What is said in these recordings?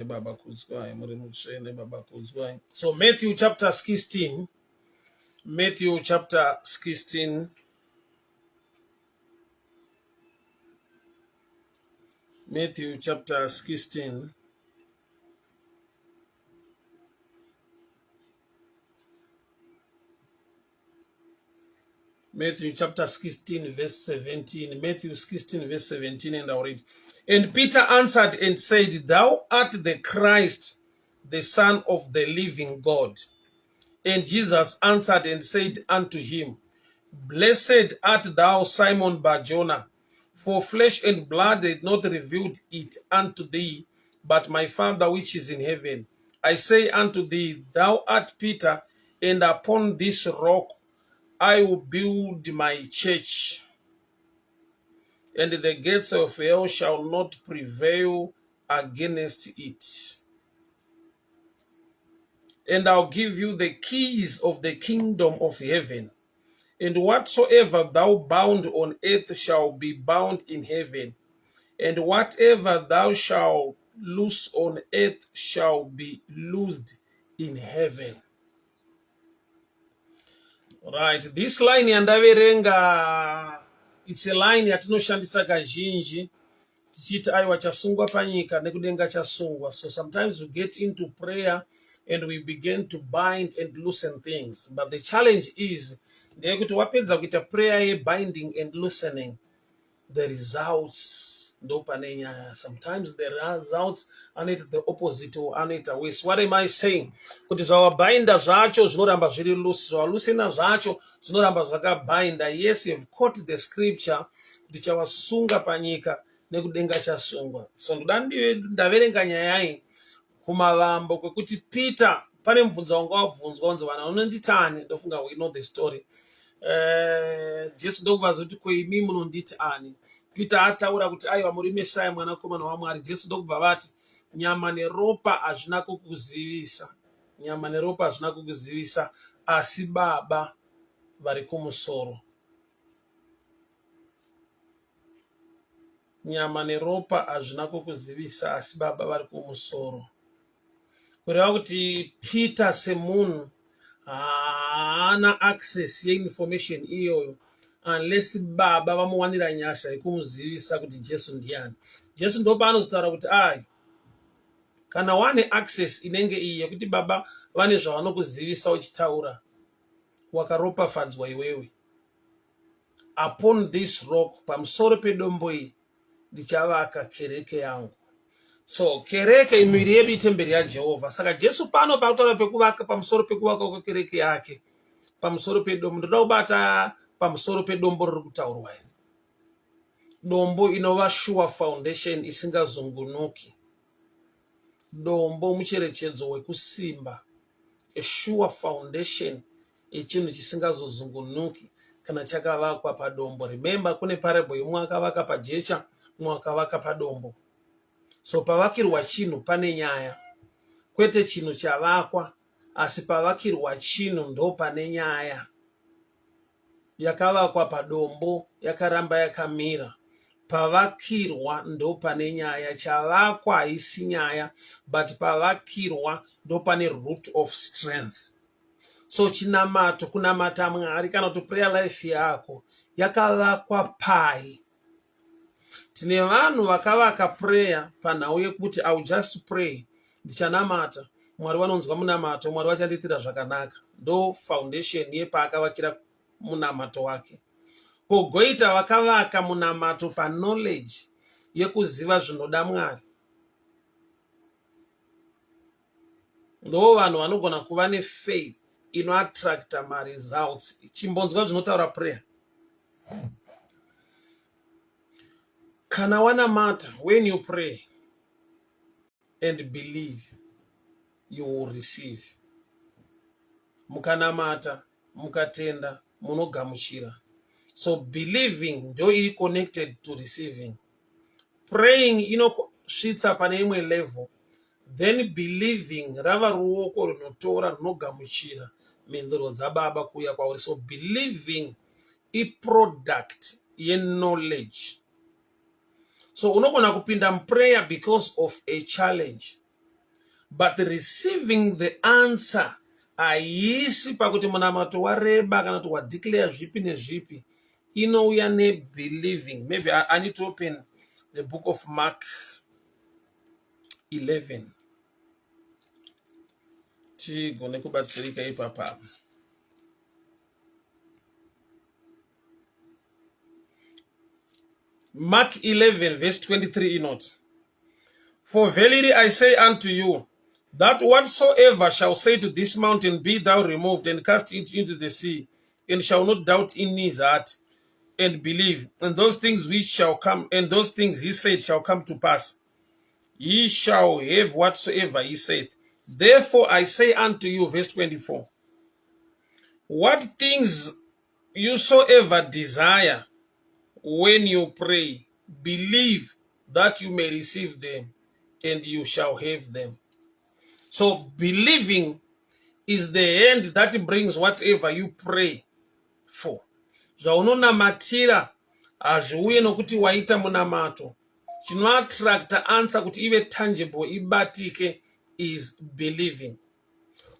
baba kudzwai, muri mutsvene baba kudzwai. So Matthew chapter 16. Matthew chapter 16. Matthew chapter 16. Matthew chapter 16 verse 17. Matthew 16 verse 17, and I'll read. And Peter answered and said, Thou art the Christ, the Son of the living God. And Jesus answered and said unto him, Blessed art thou, Simon Bar-Jonah, for flesh and blood had not revealed it unto thee, but my Father which is in heaven. I say unto thee, Thou art Peter, and upon this rock I will build my church, and the gates of hell shall not prevail against it. And I'll give you the keys of the kingdom of heaven. And whatsoever thou bound on earth shall be bound in heaven, and whatever thou shalt loose on earth shall be loosed in heaven. Right, this line yandaverenga, it's a line yatinoshandisa kazhinji tichiti aiwa chasungwa panyika nekudenga chasungwa. So sometimes we get into prayer and we begin to bind and loosen things, but the challenge is ndeyekuti wapedza kuita prayer ye-binding and loosening, the results ndo pane nyaya. Sometimes the results anoita the opposite or anoita worse. What am I saying? Kuti zvawabinda zvacho zvinoramba zviri loose, zvawalusena zvacho zvinoramba zvakabinda. Yes, you've caught the scripture kuti chawasunga panyika nekudenga chasungwa. So ndaverenga nyaya iyi kumavambo kwekuti Peter, pane mubvunzo wanga wabvunzwa unzi vana unonditani, ndofunga we know the story. Jesu ndokubvunza kuti ko imi munonditi ani? Peter ataura kuti aiwa muri Mesaya mwanakomana waMwari. Jesu ndokubva vati nyama neropa hazvina kukuzivisa, nyama neropa hazvina kukuzivisa, asi Baba vari kumusoro. Nyama neropa hazvina kukuzivisa, asi Baba vari kumusoro. Kureva kuti Peter semunhu haana access ye-information iyoyo unless Baba vamuwanira nyasha yekumuzivisa kuti Jesu ndiani. Jesu ndo paanozotaura kuti kana wane access inenge iyi yekuti Baba vane zvavanokuzivisa uchitaura, wakaropafadzwa iwewe. Upon this rock, pamusoro pedombo iyi ndichavaka kereke yangu. So kereke imiri yedu itemberi yaJehovha. Saka Jesu pano pakutaura pekuvaka, pamusoro pekuvaka kwekereke yake, pamusoro pedombo, ndoda kubata pamusoro pedombo riri kutaurwa. Dombo inova sure foundation isingazungunuki. Dombo mucherechedzo wekusimba, a sure foundation yechinhu chisingazozungunuki kana chakavakwa padombo. Remember, kune parable yomwe akavaka pajecha, mumwe akavaka padombo. So pavakirwa chinhu pane nyaya, kwete chinhu chavakwa, asi pavakirwa chinhu ndo pane nyaya. Yakavakwa padombo yakaramba yakamira, pavakirwa ndo pane nyaya. Chavakwa haisi nyaya, but pavakirwa ndo pane root of strength. So chinamato, kunamata Mwari kana kuti prayer life yako yakavakwa pai. Tine vanhu vakavaka prayer panhau yekuti I will just pray, ndichanamata, Mwari vanonzwa munamato, Mwari vachandiitira zvakanaka. Ndo foundation yepaakavakira munamato wake. Kogoita vakavaka munamato pa knowledge yekuziva zvinoda Mwari. Ndo vanhu vanogona kuva nefaith inoattracta results. Chimbonzwa zvinotaura prayer. Kana wanamata, when you pray and believe, you will receive. Mukanamata, mukatenda, munogamuchira. So believing ndo iri connected to receiving. Praying inosvitsa pane imwe level. Then believing rava ruoko runotora runogamuchira mhinduro dzaBaba kuuya kwauri. So believing i product ye knowledge. So unogona kupinda prayer because of a challenge. but receiving the answer haisi pakuti munamato wareba kana kuti wadeclare zvipi nezvipi, inouya nebelieving. Maybe I need to open the book of Mark 11 tigone kubatsirika ipapa. Mark 11 verse 23 inoti, for verily I say unto you, that whatsoever shall say to this mountain, be thou removed and cast it into the sea, and shall not doubt in his heart, and believe, and those things which shall come, and those things he said shall come to pass, he shall have whatsoever he saith. Therefore I say unto you, verse 24, what things you soever desire, when you pray, believe that you may receive them, and you shall have them. So believing is the end that brings whatever you pray for. Zvaunonamatira hazviuye nokuti waita munamato. Chinoattracta answer kuti ive tangible, ibatike, is believing.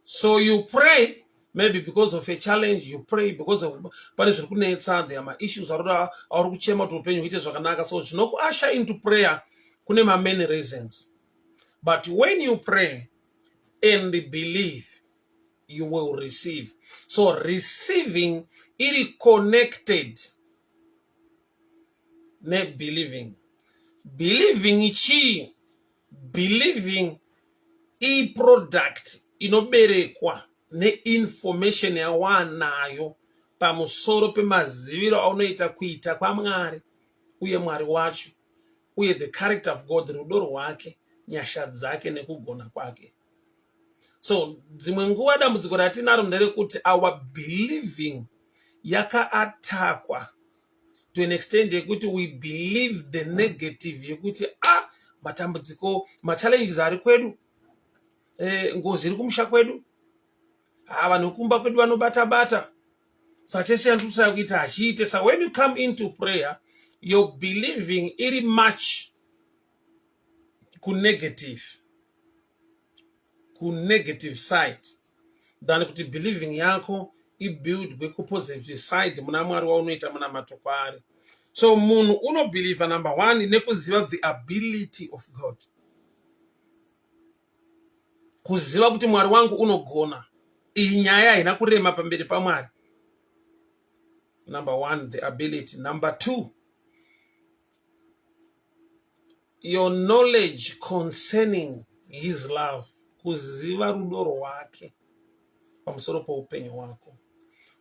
So you pray maybe because of a challenge, you pray because of pane zviri kunetsa, there are issues auri kuchema kuti upenyu huite zvakanaka. So zvinokuasha into prayer kune many reasons. But when you pray and believe, you will receive. So receiving is connected ne believing. Believing ichi, believing I product inoberekwa ne information yawanayo pamusoro pemaziviro aunoita kuita kwaMwari uye Mwari wacho, uye the character of God, rudo rwake, nyasha dzake nekugona kwake. So dzimwe nguva dambudziko ratinaro nderekuti our believing yakaatakwa to an extent yekuti we believe the negative, yekuti matambudziko, machallenges ari kwedu, ngozi iri kumusha kwedu, vanhu kumba kwedu vanobata-bata, satese yantusa kuita hachiite. So when you come into prayer, your believing iri much ku negative side than kuti believing yako ibuild ku positive side muna Mwari waunoita muna matokwari. So munhu unobelieve, number one, nekuziva the ability of God, kuziva kuti Mwari wangu unogona, iyi nyaya haina kurema pamberi paMwari. Number one, the ability. Number two, your knowledge concerning his love, kuziva rudo rwake pamusoro poupenyu hwako,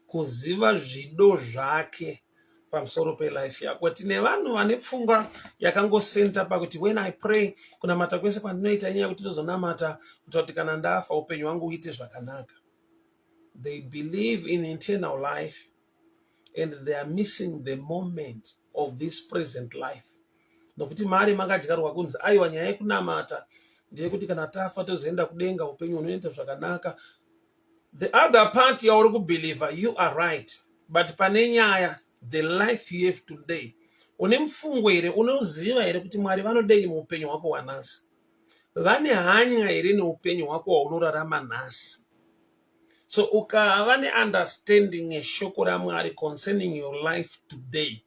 kuziva zvido zvake pamusoro pelife yako. Tine vanhu vane pfungwa yakangosenta pakuti when I pray, kunamata kwese kwandinoita nyaya kuti ndozonamata kuti kana ndafa upenyu hwangu uite zvakanaka. They believe in eternal life and they are missing the moment of this present life. Nokuti mari makadyarwa kunzi aiwa nyaya yekunamata ndeyekuti kana tafa tozoenda kudenga upenyu hunoita zvakanaka. The other part yauri kubeliever, you are right, but pane nyaya, the life you have today, une mfungo here, unoziva here kuti Mwari vanodei muupenyu hwako hwanhasi, vane hanya here neupenyu hwako hwaunorarama nhasi. So ukava neunderstanding yeshoko raMwari concerning your life today,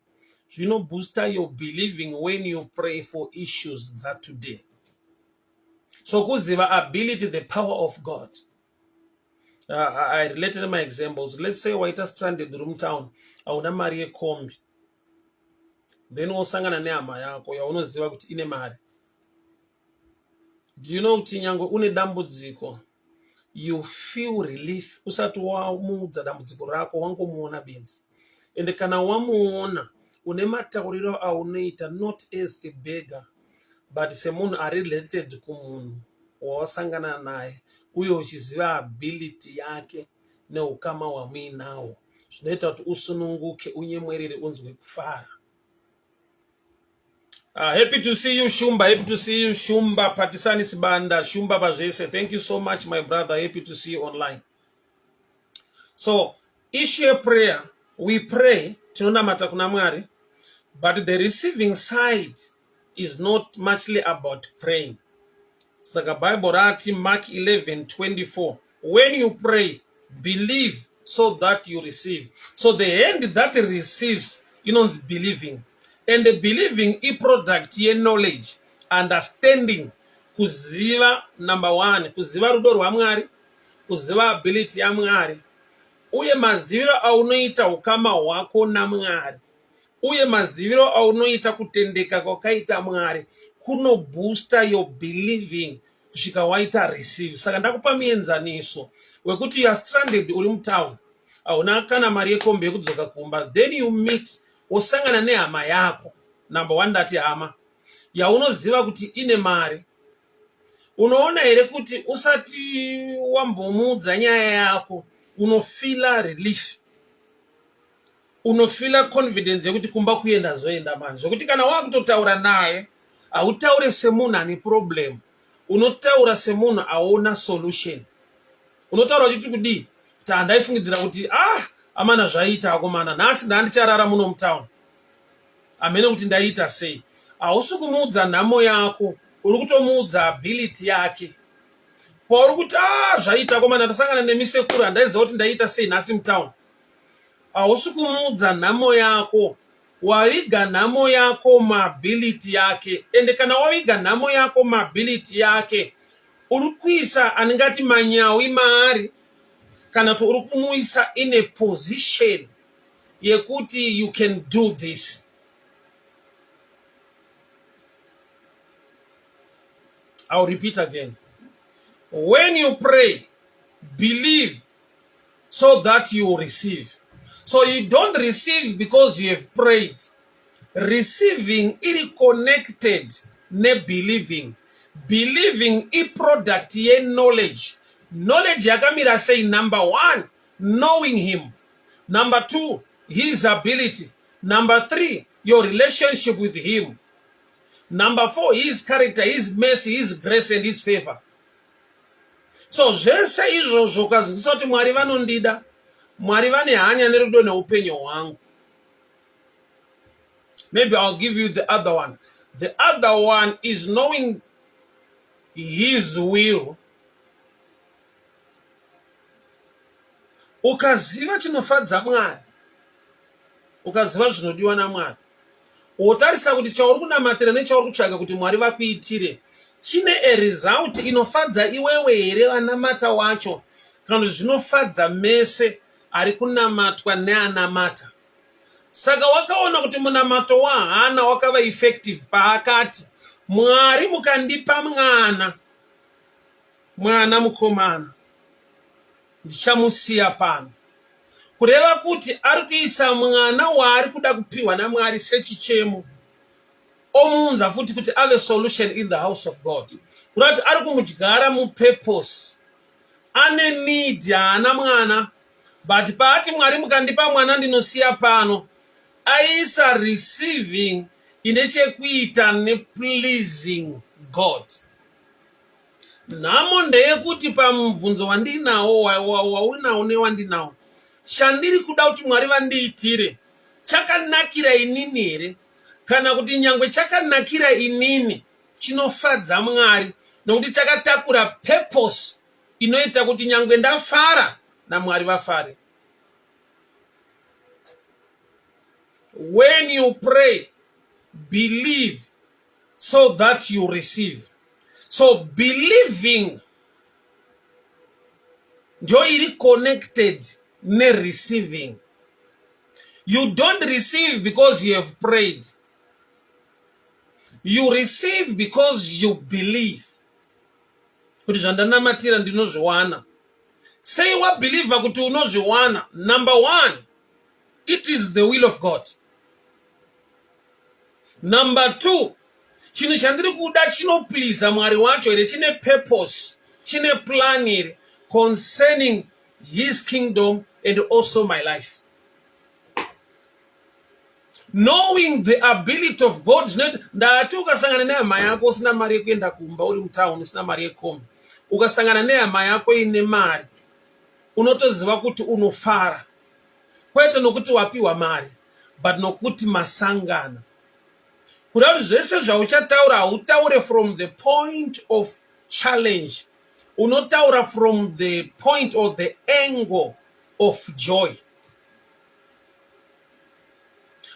zvinobooster your believing when you pray for issues that today. So kuziva ability, the power of God. I related my examples. Let's say waita stranded room town, hauna mari yekombi, then wosangana nehama yako yaunoziva kuti ine mari. Do you know kuti nyangwe une dambudziko, you feel relief usati wamuudza dambudziko rako, wangomuona benzi. And kana wamuona, une matauriro aunoita, not as a beggar, but semunhu ari related kumunhu wawasangana naye, uye uchiziva ability yake neukama hwamuinawo, zvinoita kuti usununguke, unyemwerere, unzwe kufara. Happy to see you, Shumba. Happy to see you, Shumba. Patisani Sibanda, Shumba Bajese. Thank you so much, my brother. Happy to see you online. So, issue of prayer, we pray, tinonamata kuna Mwari, but the receiving side is not muchly about praying. Saka Bible rati Mark 11:24. When you pray, believe so that you receive. So the hand that receives, is believing. And the believing is product ye knowledge, understanding, kuziva number 1, kuziva rudo rwa Mwari, kuziva ability ya Mwari. Uye maziviro aunoita ukama hwako naMwari. Uye maziviro aunoita kutendeka kwakaita Mwari kuno booster your believing kusvika waita receive. Saka ndakupa muenzaniso wekuti you are stranded uri mutown, hauna kana mari yekombe yekudzoka kumba, then you meet wosangana nehama yako. Number 1 ndati hama yaunoziva kuti ine mari. Unoona here kuti usati wambomudza nyaya yako unofila relief, unofila confidence yekuti kumba kuenda zoenda manje, zvokuti kana wakutotaura naye hautaure semunhu ane problem, unotaura semunhu aona solution. Unotaura uchiti kudii kuti handaifungidzira kuti amana zvaita akomana, nhasi ndandicharara muno mutown, amene kuti ndaita sei. Hausi kumuudza nhamo yako, uri kutomuudza ability yake. Pauri kuti zvaita akomana, ndasangana nemisekuru handaiziva kuti ndaita sei nhasi mutown. Hausi kumuudza nhamo yako, waviga nhamo yako maability yake. Ende kana waviga nhamo yako maability yake, uri kuisa anengati manyawi maari, kana kuti uri kumuisa in a position yekuti you can do this. I'll repeat again. When you pray, believe so that you receive. So you don't receive because you have prayed. Receiving is connected ne believing. Believing is product ye knowledge. Knowledge yakamira say number 1, knowing him. Number 2, his ability. Number 3, your relationship with him. Number 4, his character, his mercy, his grace and his favor. So zvese izvozvo ukazivisa kuti Mwari vanondida, Mwari vane hanya nerudo neupenyu hwangu. Maybe I'll give you the other one. The other one is knowing his will. Ukaziva chinofadza Mwari, ukaziva zvinodiwa naMwari, wotarisa kuti chauri kunamatira nechauri kutsvaga kuti Mwari vakuitire chine a result inofadza iwewe here wanamata wacho, kana zvinofadza mese ari kunamatwa neanamata. Saka wakaona kuti munamato waHana wakava effective paakati, Mwari mukandipa mwana mukomana, ndichamusiya pano. Kureva kuti ari kuisa mwana waari kuda kupiwa naMwari sechichemo, omuunza futi kuti ave solution in the house of God. Kurati ari kumudyara mupurpose, ane need yaana mwana, but paati Mwari mukandipa mwana ndinosiya pano, aisa receiving ine chekuita nepleasing God. Nhamo ndeyekuti pamubvunzo wandinawo waunawo newandinawo, chandiri kuda kuti Mwari vandiitire chakanakira inini here, kana kuti nyangwe chakanakira inini chinofadza Mwari, nokuti chakatakura purpose inoita kuti nyangwe ndafara naMwari vafare. When you pray, believe so that you receive. So believing ndio iri connected ne receiving. You don't receive because you have prayed. You receive because you believe. Kuti zvandanamatira ndinozviwana. Say what believe kuti unozviwana. Number 1, it is the will of God. Number 2, chinhu chandiri kuda chinopleasa Mwari wacho here, chine purpose, chine plan here concerning his kingdom and also my life. Knowing the ability of God, ndati ukasangana nehama yako usina mari yekuenda kumba, uri mutown usina mari yekombe, ukasangana nehama yako ine mari, unotoziva kuti unofara, kwete nokuti wapiwa mari, but nokuti masangana. Kudati zvese zvauchataura hautaure from the point of challenge unotaura from the point or the angle of joy.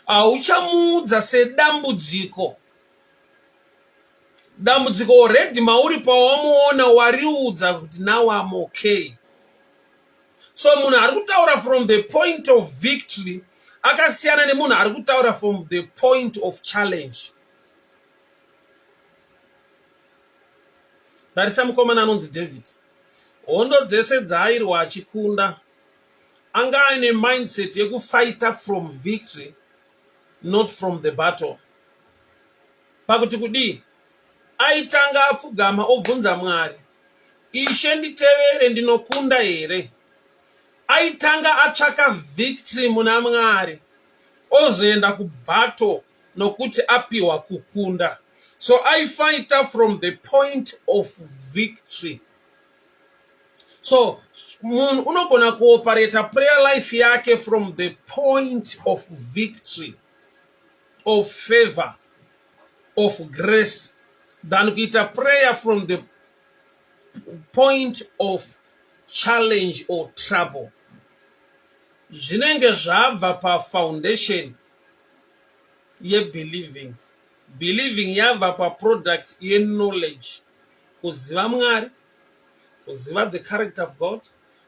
Auchamuudza sedambudziko. Dambudziko already mauri pawamuona wariudza kuti now I'm okay. So munhu ari kutaura from the point of victory akasiyana nemunhu ari kutaura from the point of challenge. Tarisa mukomana anonzi David. Hondo dzese dzaairwa achikunda anga aine mindset yekufighta from victory, not from the battle. Pakuti kudii aitanga apfugama obvunza Mwari, Ishe nditevere ndinokunda here? Aitanga atsvaka victory muna Mwari ozoenda kubattle nokuti apiwa kukunda. So I fight from the point of victory. So munhu unogona kuoperate prayer life yake from the point of victory, of favor, of grace, than kuita prayer from the point of challenge or trouble. Zvinenge zvabva pa foundation ye believing. Believing yabva pa product ye knowledge. Kuziva Mwari, kuziva the character of God,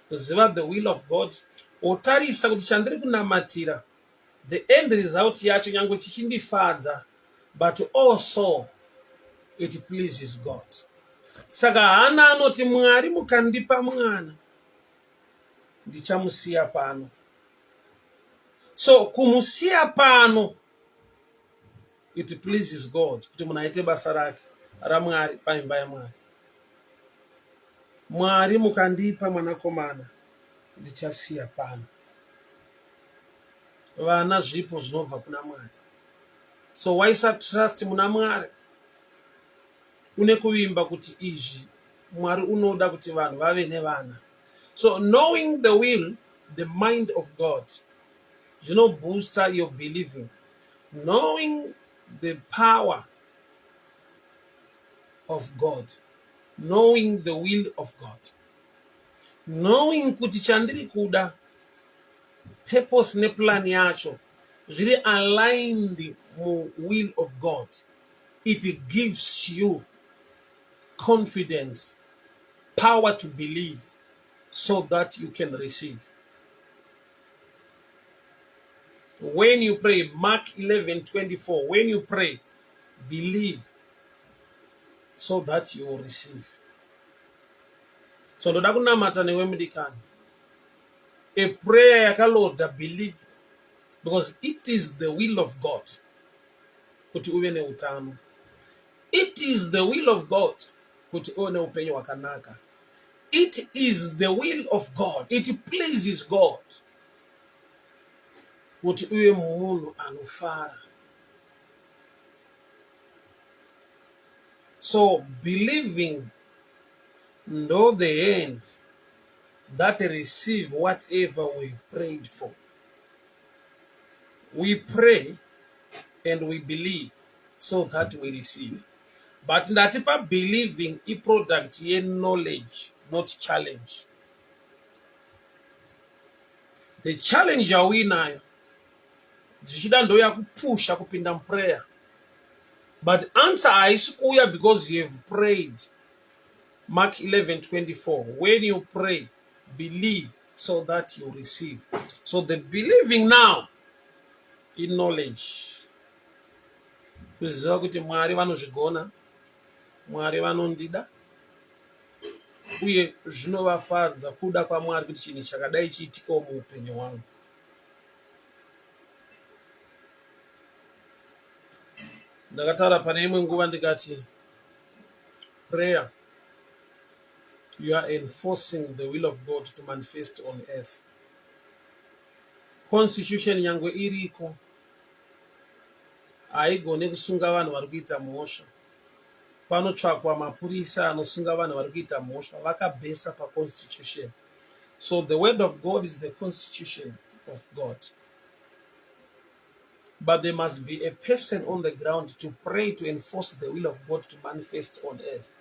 kuziva the will of God. Otarisa kuti chandiri kunamatira, the end result yacho nyange chichindifadza, but also it pleases God. Saka hana anoti Mwari mukandipa mwana ndichamusiya pano. So kumusiya pano, it pleases God kuti munhu aite basa rake raMwari paimba yaMwari. Mwari mukandipa mwanakomana ndichasiya pano. Vana zvipo zvinobva kuna Mwari. So waisa trust muna Mwari, une kuvimba kuti izvi Mwari unoda kuti vanhu vave nevana. So knowing the will, the mind of God, booster your believing. Knowing the power of God, knowing the will of God, knowing kuti chandiri kuda purpose ne plan yacho zviri aligned mu will of God, it gives you confidence, power to believe, so that you can receive. When you pray, Mark 11:24, when you pray, believe so that you will receive. So ndoda kunamata newe mudikani, a prayer yakaloda believe, because it is the will of God kuti uve neutano. It is the will of God kuti uve neupenyu hwakanaka. It is the will of God, it pleases God kuti uve munhu anofara. So believing know the end that receive whatever we've prayed for. We pray and we believe so that we receive. But ndatipa believing a product ye knowledge, not challenge. The challenge yawinayo zvichida ndoya kupusha kupinda prayer. But answer haisikuya because you have prayed. Mark 11:24. When you pray, believe so that you receive. So the believing now in knowledge. Kuziva kuti Mwari vanozvigona, Mwari vanondida, uye zvinovafadza kuda kwaMwari kuti chinhu chakadai chiitikewo muupenyu hwangu. Ndakataura pane imwe nguva ndikati prayer, you are enforcing the will of God to manifest on earth. Constitution nyangwe iriko haigone kusunga vanhu vari kuita mhosva. Panotsvakwa mapurisa anosunga vanhu vari kuita mhosva, vakabhesa paconstitution. So the word of God is the constitution of God. But there must be a person on the ground to pray to enforce the will of God to manifest on earth.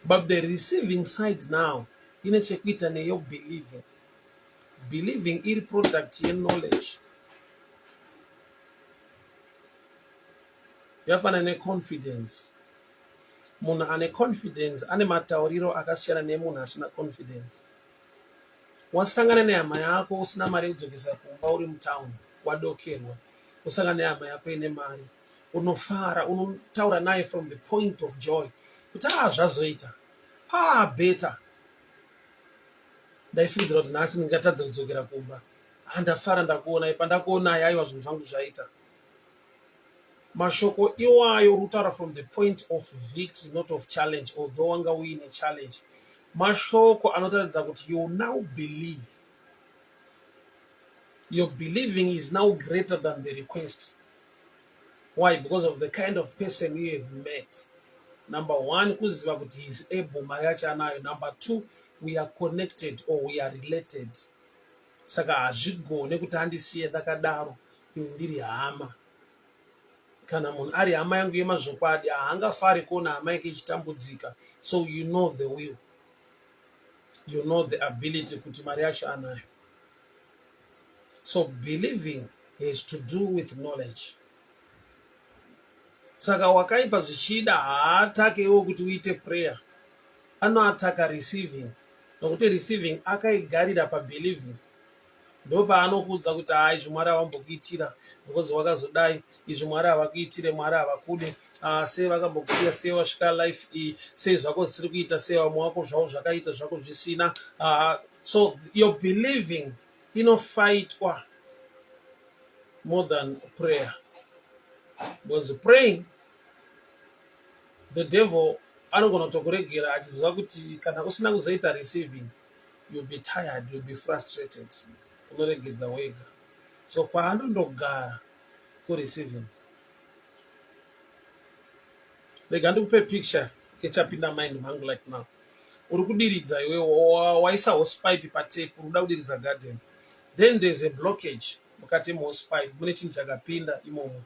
But the receiving side now, inechekuita neyo believing. Believing iri product ye knowledge. Yafana ne confidence. Munhu ane confidence ane matauriro akasiyana nemunhu asina confidence. Wasangana nehama yako usina mari yekudzokesa kumba uri mutown wadokerwa, usangana nehama yako ine mari, unofara, unotaura naye from the point of joy kuti zvazoita better, ndaifikidzira kuti nhasi ndingatadza kudzokera kumba, ndafara ndakuona ipa, ndakuona aiwa zvinhu zvangu zvaita. Mashoko iwayo rutaura from the point of victory, not of challenge, although wanga uine challenge. Mashoko anotaridza kuti you now believe. Your believing is now greater than the request. Why? Because of the kind of person you have met. Number one, kuziva kuti he is able, mari yacho anayo. Number two, we are connected or we are related. Saka hazvigone kuti andisiye ndakadaro iwe ndiri hama. Kana munhu ari hama yangu yemazvokwadi haangafari kuona hama yake ichitambudzika. So you know the will. You know the ability kuti mari yacho anayo. So believing has to do with knowledge. Saka Wakaipa zvichida haatakewo kuti uite prayer. Anoataka receiving. Nokuti receiving akaigarira pabelieving. Ndopaanokuudza kuti izvi Mwari havambokuitira because wakazodai, izvi Mwari havakuitire, Mwari havakude, sei vakambokusiya, sei wasvika life iyi, sei zvako zvisiri kuita, sei vamwe wako zvavo zvakaita zvako zvisina. So your believing inofaitwa more than prayer. Because praying, the devil anogona kutokuregera achiziva kuti kana usina kuzoita receiving, you'll be tired, you'll be frustrated, unoregedza wega. So kwaanondogara kureceiving. Rega ndikupe picture kechapinda mind mangu like now. Uri kudiridza iwe waisa hosepipe patape, uri kuda kudiridza garden. Then there's a blockage mukati mehosepipe, mune chinhu chakapinda imomo.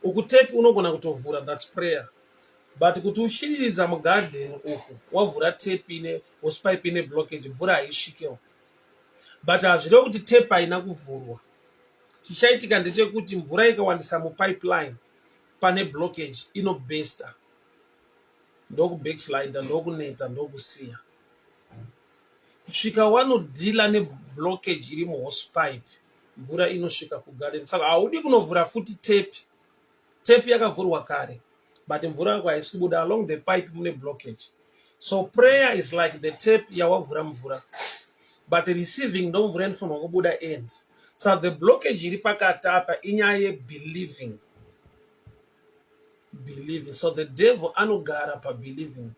Ukutape unogona kutovhura, that's prayer. But kuti uchidiridza mugarden uku, wavhura tape ine hosepipe ine blockage, mvura haisvikewo. But hazvireva kuti tape haina kuvhurwa. Chichaitika ndechekuti mvura ikawandisa mupipeline pane blockage inobesta. Ndokubackslider, ndokuneta, ndokusiya. Kusvika wanodhila neblockage iri muhosepipe, mvura inosvika kugarden. Saka haudi kunovhura futi tape. Tape yakavhurwa kare, but mvura yako haisi kubuda along the pipe mune blockage. So prayer is like the tape yawavhura mvura. But receiving ndo mvura inofanirwa kubuda end. So the blockage iri pakati apa inyaya yebelieving. Believing. So the devil anogara pabelieving.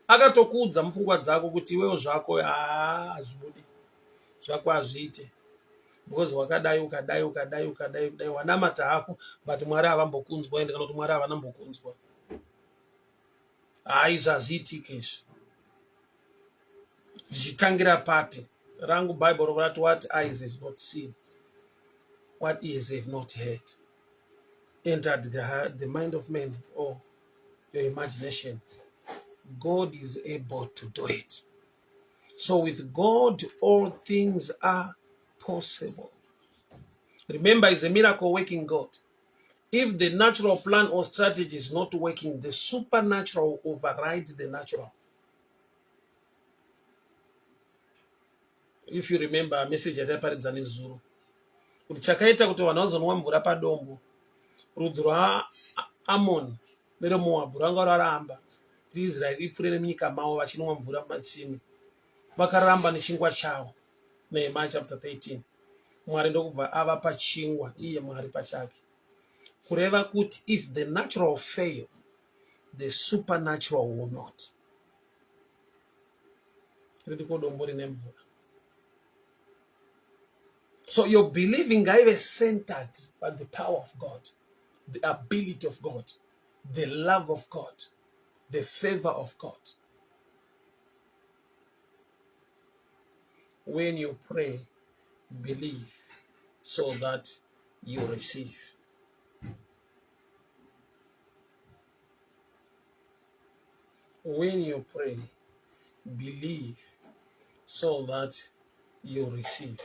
Akatokuudza mupfungwa dzako kuti iwewo zvako hazvibudi, zvako hazviite. Because wakadai ukadai wanamata hako, but Mwari havambokunzwa, ende kana kuti Mwari havanambokunzwa. Izvi hazviitike izvi. Zvichitangira papi? Rangu Bible rovati what eyes have not seen, what ears have not heard, entered the mind of man or your imagination. God is able to do it. So with God, all things are possible. Remember, he's a miracle working God. If the natural plan or strategy is not working, the supernatural overrides the natural. If you remember a message yataiparidza nezuro, kuti chakaita kuti vanhu vazonwa mvura padombo, rudzi rwaAmoni nereMoabhu ranga raramba kuti Israeri ipfuure nemunyika mavo vachinwa mvura mumatsime. Vakaramba nechingwa chavo. Nehemiah chapter 13. Mwari ndokubva avapa chingwa, iye Mwari pachake. Kureva kuti if the natural fail, the supernatural will not. Ririko dombo rine mvura. So your believing is centered by the power of God, the ability of God, the love of God, the favor of God. When you pray, believe so that you receive. when you pray, believe so that you receive.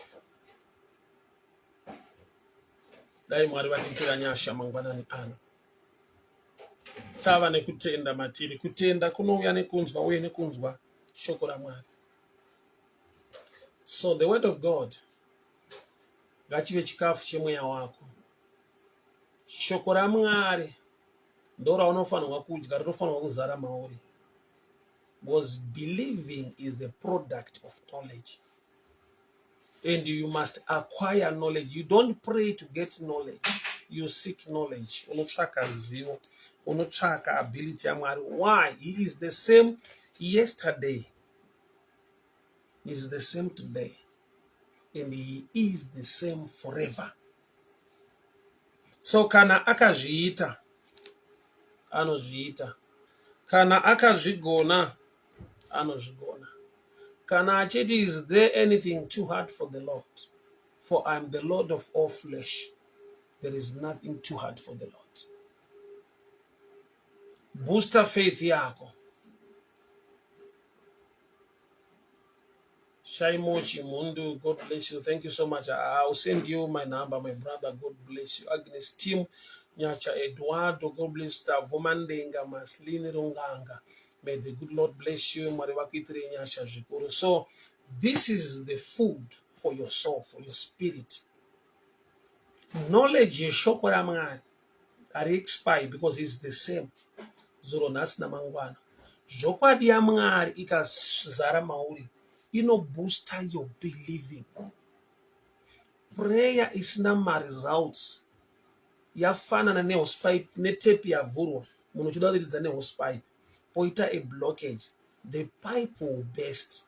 Dai Mwari vatipira nyasha mangwanani ano. Tava nekutenda matiri. Kutenda kunouya nekunzwa uye nekunzwa shoko raMwari. So the word of God ngachive chikafu chemweya wako. Shoko raMwari ndo raunofanirwa kudya, rinofanirwa kuzara mauri. Because believing is a product of knowledge. And you must acquire knowledge. You don't pray to get knowledge. You seek knowledge. Unotsvaka zivo. Unotsvaka ability yaMwari. Why? He is the same yesterday. He is the same today. And he is the same forever. So kana akazviita, anozviita. Kana akazvigona, anozvigona. Kana achiti, is there anything too hard for the Lord? For I am the Lord of all flesh. There is nothing too hard for the Lord. Booster faith yako. Shaimochi Mundu, God bless you. Thank you so much. I'll send you my number, my brother. God bless you. Agnes Tim, Nyacha Eduardo, God bless you. Vomandenga, Maslini Runganga. May the good Lord bless you. Mariwakitri Nyasha Jikuru. So, this is the food for your soul, for your spirit. Knowledge is shokoramangani. Are expire because it's the same. Zoro nasina mangwana. Jokwadi ya mangari ikazara mauri. Booster your believing. Prayer is not my results. Yafana na neospipe, netepi ya vurwa. Munochudari liza neospipe. Poita a blockage. The pipe will burst.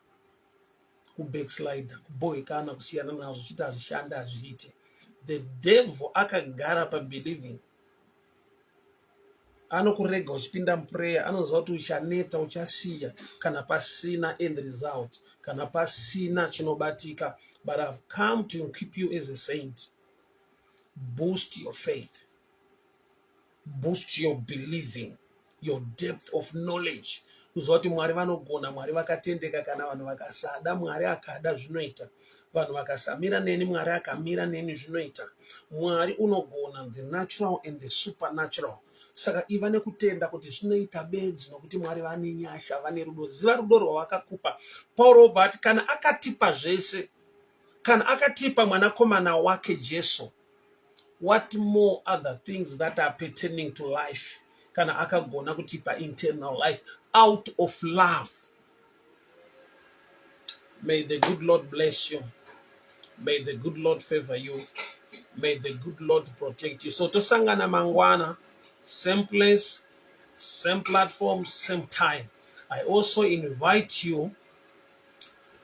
Backslide. Kuboikana kusiana na hazuchita shanda azite. The devil akagara pa believing. Anokurega uchipinda prayer, anoziva kuti uchaneta uchasiya kana pasina end result, kana pasina chinobatika. But I've come to equip you as a saint. Boost your faith. Boost your believing, your depth of knowledge. Kuziva kuti Mwari vanogona, Mwari vakatendeka kana vanhu vakasada, Mwari akada zvinoita. Vanhu vakasamira neni, Mwari akamira neni zvinoita. Mwari unogona the natural and the supernatural. Saka iva nekutenda kuti zvinoita bedzi nokuti Mwari vane nyasha, vane rudo. Ziva rudo rwavakakupa. Pauro obva ati kana akatipa zvese, kana akatipa mwanakomana wake Jesu, what more other things that are pertaining to life? Kana akagona kutipa internal life out of love. May the good Lord bless you. May the good Lord favor you. May the good Lord protect you. So tosangana mangwana, same place, same platform, same time. I also invite you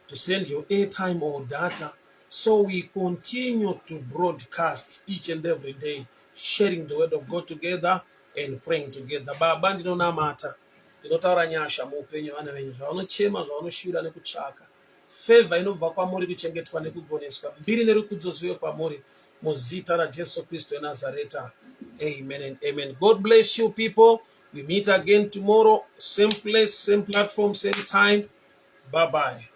to send your airtime or data so we continue to broadcast each and every day, sharing the word of God together and praying together. Baba ndinonamata, ndinotaura nyasha muupenyu vana venyu, zvavanochema, zvavanoshuva nekutsvaka. Favor inobva kwamuri, kuchengetwa nekugoneswa. Mbiri nerukudzo zvive kwamuri, muzita raJesu Kristu eNazareta. Amen and amen. God bless you, people. We meet again tomorrow, same place, same platform, same time. Bye-bye.